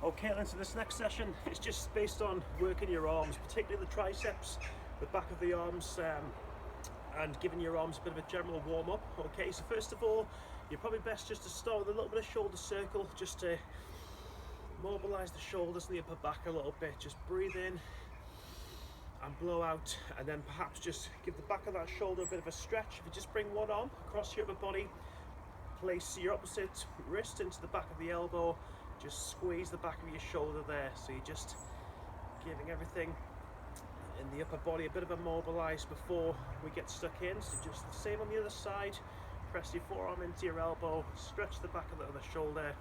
Okay, then so this next session is just based on working your arms, particularly the triceps, the back of the arms, and giving your arms a bit of a general warm up. Okay, so first of all, you're probably best just to start with a little bit of shoulder circle, just to mobilize the shoulders and the upper back a little bit. Just breathe in and blow out, and then perhaps just give the back of that shoulder a bit of a stretch. If you just bring one arm across your upper body, place your opposite wrist into the back of the elbow, just squeeze the back of your shoulder there. So you're just giving everything in the upper body a bit of a mobilize before we get stuck in. So just the same on the other side, press your forearm into your elbow, stretch the back of the other shoulder,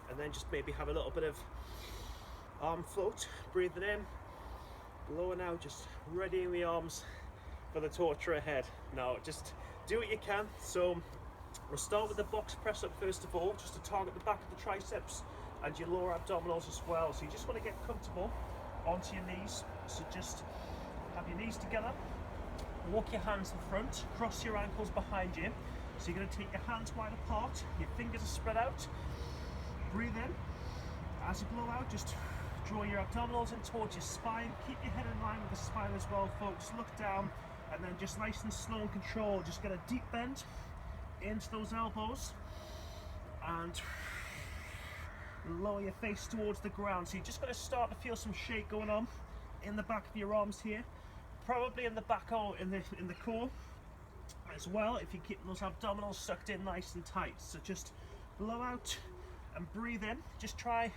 and then just maybe have a little bit of arm float, breathing in, blowing out, just readying the arms for the torture ahead. Now just do what you can. So we'll start with the box press up first of all, just to target the back of the triceps and your lower abdominals as well. So you just want to get comfortable onto your knees. So just have your knees together, walk your hands in front, cross your ankles behind you. So you're going to take your hands wide apart, your fingers are spread out, breathe in. As you blow out, just draw your abdominals in towards your spine, keep your head in line with the spine as well, folks. Look down, and then just nice and slow and controlled, just get a deep bend into those elbows and lower your face towards the ground. So you're just going to start to feel some shake going on in the back of your arms here, probably in the back or in the core as well, if you're keeping those abdominals sucked in nice and tight. So just blow out and breathe in. Just try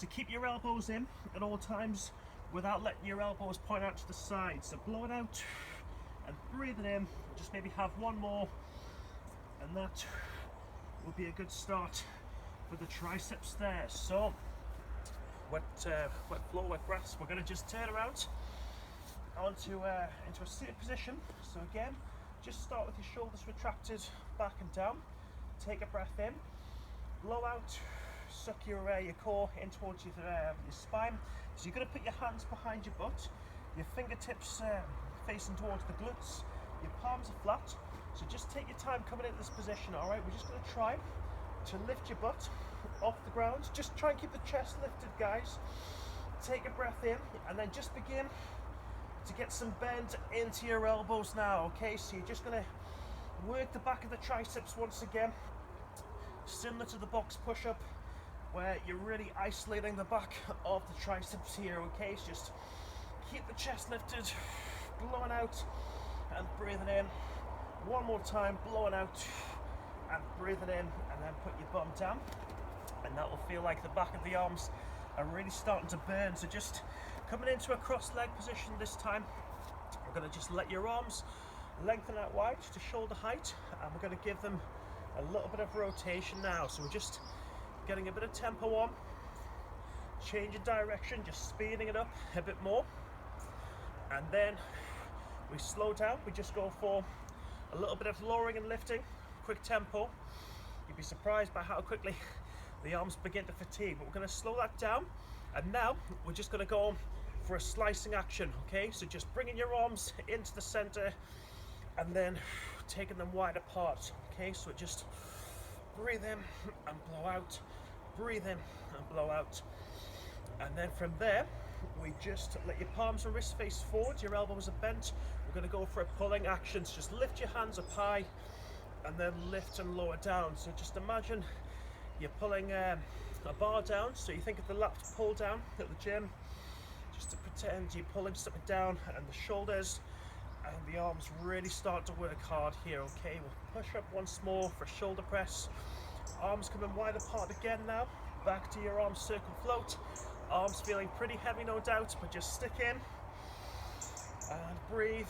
to keep your elbows in at all times without letting your elbows point out to the side. So blow it out and breathe it in. Just maybe have one more, and that will be a good start for the triceps there. So wet floor, wet grass. We're going to just turn around onto into a seated position. So again, just start with your shoulders retracted back and down. Take a breath in, blow out, suck your core in towards your spine. So you're going to put your hands behind your butt, your fingertips facing towards the glutes, your palms are flat. So just take your time coming into this position. All right, we're just going to try to lift your butt off the ground. Just try and keep the chest lifted, guys. Take a breath in, and then just begin to get some bend into your elbows now. Okay, so you're just going to work the back of the triceps once again, similar to the box push-up, where you're really isolating the back of the triceps here. Okay, so just keep the chest lifted, blowing out and breathing in. One more time, blowing out and breathing in, and then put your bum down, and that will feel like the back of the arms are really starting to burn. So just coming into a cross leg position this time, we're going to just let your arms lengthen out wide to shoulder height, and we're going to give them a little bit of rotation now. So we're just getting a bit of tempo on, changing direction, just speeding it up a bit more, and then we slow down. We just go for a little bit of lowering and lifting, quick tempo. You'd be surprised by how quickly the arms begin to fatigue, but we're going to slow that down. And now we're just going to go for a slicing action. Okay, so just bringing your arms into the center and then taking them wide apart. Okay, so just breathe in and blow out, breathe in and blow out, and then from there we just let your palms and wrists face forward, your elbows are bent. We're going to go for a pulling action. So just lift your hands up high and then lift and lower down. So just imagine you're pulling a bar down. So you think of the laps pull down at the gym, just to pretend you're pulling something down, and the shoulders and the arms really start to work hard here. Okay, we'll push up once more for a shoulder press. Arms coming wide apart again now. Back to your arm circle float. Arms feeling pretty heavy, no doubt, but just stick in and breathe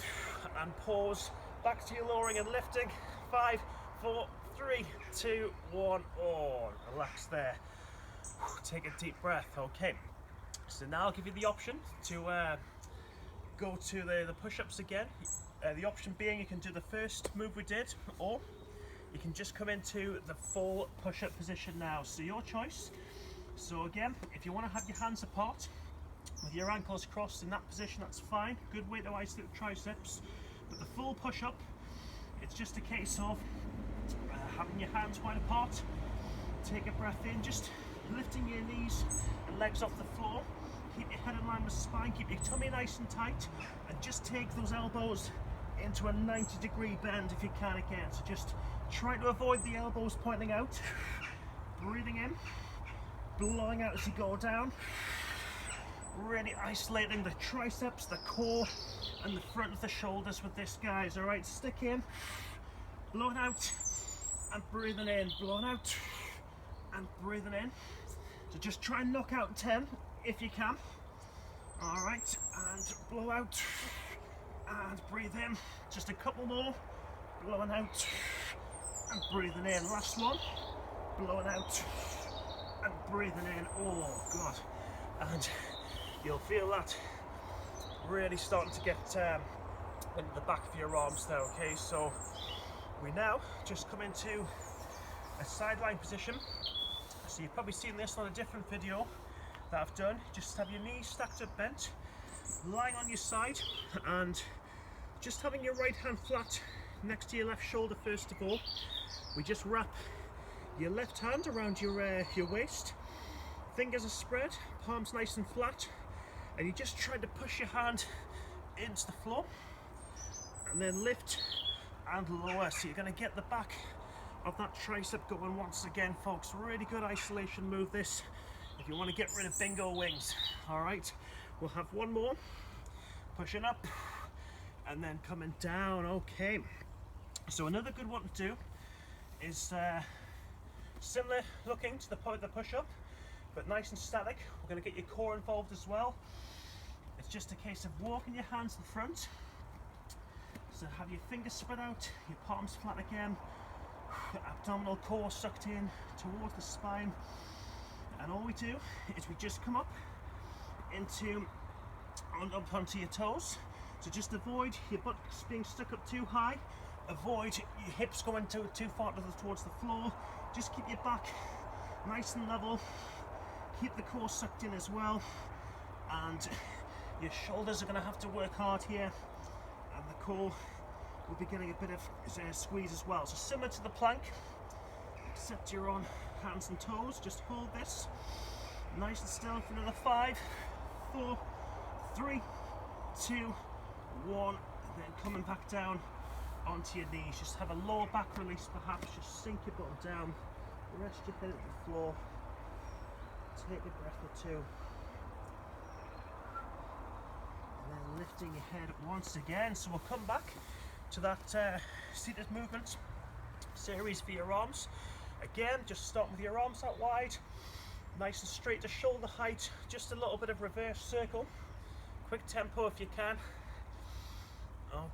and pause. Back to your lowering and lifting. 5, 4, 3, 2, 1. Oh, relax there. Take a deep breath. Okay, so now I'll give you the option to go to the push-ups again. The option being you can do the first move we did, or you can just come into the full push-up position now. So your choice. So again, if you want to have your hands apart with your ankles crossed in that position, that's fine. Good way to isolate the triceps. But the full push-up, it's just a case of having your hands wide apart. Take a breath in, just lifting your knees and legs off the floor. Keep your head in line with the spine, keep your tummy nice and tight, and just take those elbows into a 90-degree bend if you can again. So just try to avoid the elbows pointing out. Breathing in, blowing out as you go down. Really isolating the triceps, the core, and the front of the shoulders with this, guys. Alright, stick in, blowing out, and breathing in, blowing out, and breathing in. So just try and knock out 10 if you can. Alright, and blow out, and breathe in. Just a couple more, blowing out, and breathing in. Last one, blowing out, and breathing in. Oh, God. And you'll feel that really starting to get into the back of your arms now, okay? So we now just come into a sideline position. So you've probably seen this on a different video that I've done. Just have your knees stacked up bent, lying on your side, and just having your right hand flat next to your left shoulder. First of all, we just wrap your left hand around your waist, fingers are spread, palms nice and flat, and you just try to push your hand into the floor and then lift and lower. So you're going to get the back of that tricep going once again, folks. Really good isolation move this if you want to get rid of bingo wings. All right, we'll have one more, pushing up and then coming down. Okay, so another good one to do is similar looking to the push-up, but nice and static. We're going to get your core involved as well. It's just a case of walking your hands in front. So have your fingers spread out, your palms flat again, abdominal core sucked in towards the spine. And all we do is we just come up up onto your toes. So just avoid your butt being stuck up too high. Avoid your hips going too far towards the floor. Just keep your back nice and level. Keep the core sucked in as well. And your shoulders are going to have to work hard here. And the core will be getting a bit of squeeze as well. So similar to the plank, except you're on hands and toes. Just hold this nice and still for another 5, 4, 3, 2, 1, and then coming back down onto your knees. Just have a lower back release perhaps. Just sink your bottom down, rest your head at the floor, take a breath or two, and then lifting your head once again. So we'll come back to that seated movement series for your arms. Again, just start with your arms out wide, nice and straight to shoulder height, just a little bit of reverse circle, quick tempo if you can.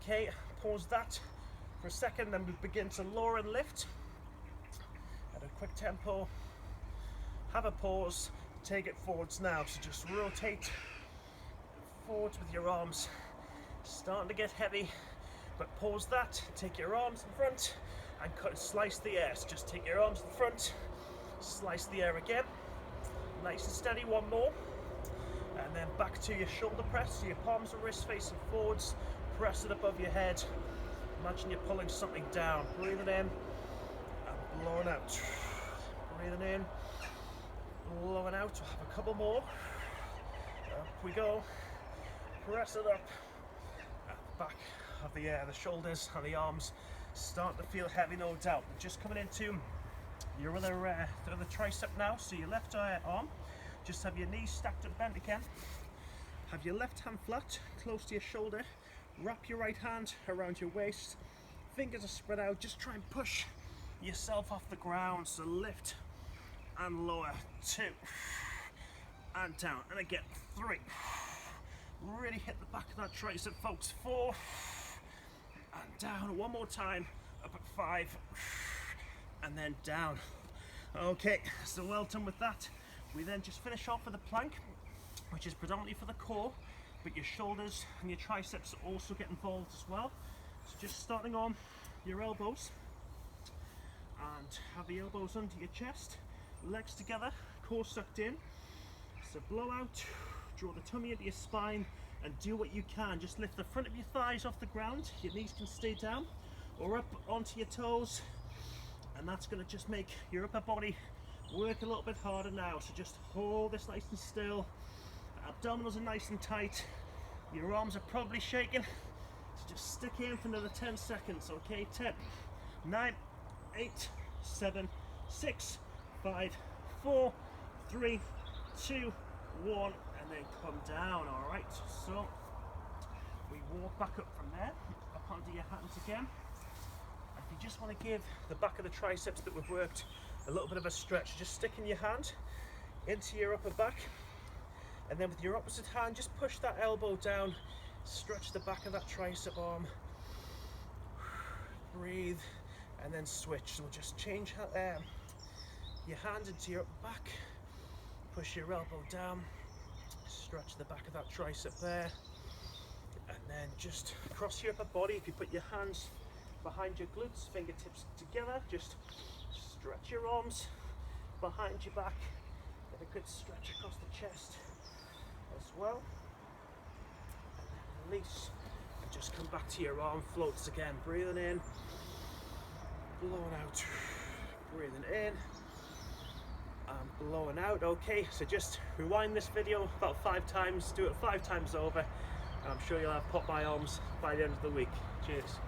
Okay, pause that for a second, then we begin to lower and lift at a quick tempo. Have a pause, take it forwards now. So just rotate forwards with your arms, starting to get heavy, but pause that, take your arms in front and slice the air. So just take your arms in front, slice the air again, nice and steady. One more, and then back to your shoulder press. So your palms and wrists facing forwards, press it above your head. Imagine you're pulling something down. Breathing in and blowing out. Breathing in, blowing out. We'll have a couple more. Up we go. Press it up. At the back of the shoulders and the arms starting to feel heavy, no doubt. We're just coming into your other tricep now. So your left arm, just have your knees stacked and bent again. Have your left hand flat, close to your shoulder. Wrap your right hand around your waist. Fingers are spread out. Just try and push yourself off the ground. So lift and lower. 2 and down. And again, 3. Really hit the back of that tricep, folks. 4 and down. One more time. Up at 5 and then down. Okay, so well done with that. We then just finish off with a plank, which is predominantly for the core, but your shoulders and your triceps also get involved as well. So just starting on your elbows, and have the elbows under your chest, legs together, core sucked in. So blow out, draw the tummy into your spine, and do what you can. Just lift the front of your thighs off the ground. Your knees can stay down or up onto your toes, and that's going to just make your upper body work a little bit harder now. So just hold this nice and still. Abdominals are nice and tight. Your arms are probably shaking. So just stick in for another 10 seconds, okay? 10, 9, 8, 7, 6, 5, 4, 3, 2, 1, and then come down, all right? So we walk back up from there, up onto your hands again. If you just want to give the back of the triceps that we've worked a little bit of a stretch, just sticking your hand into your upper back, and then with your opposite hand, just push that elbow down, stretch the back of that tricep arm, breathe, and then switch. So we'll just change your hand into your upper back, push your elbow down, stretch the back of that tricep there, and then just across your upper body. If you put your hands behind your glutes, fingertips together, just stretch your arms behind your back. Get a good stretch across the chest as well. And then release, and just come back to your arm floats again. Breathing in, blowing out, breathing in, and blowing out. Okay, so just rewind this video about 5 times, do it 5 times over, and I'm sure you'll have Pop My Arms by the end of the week. Cheers.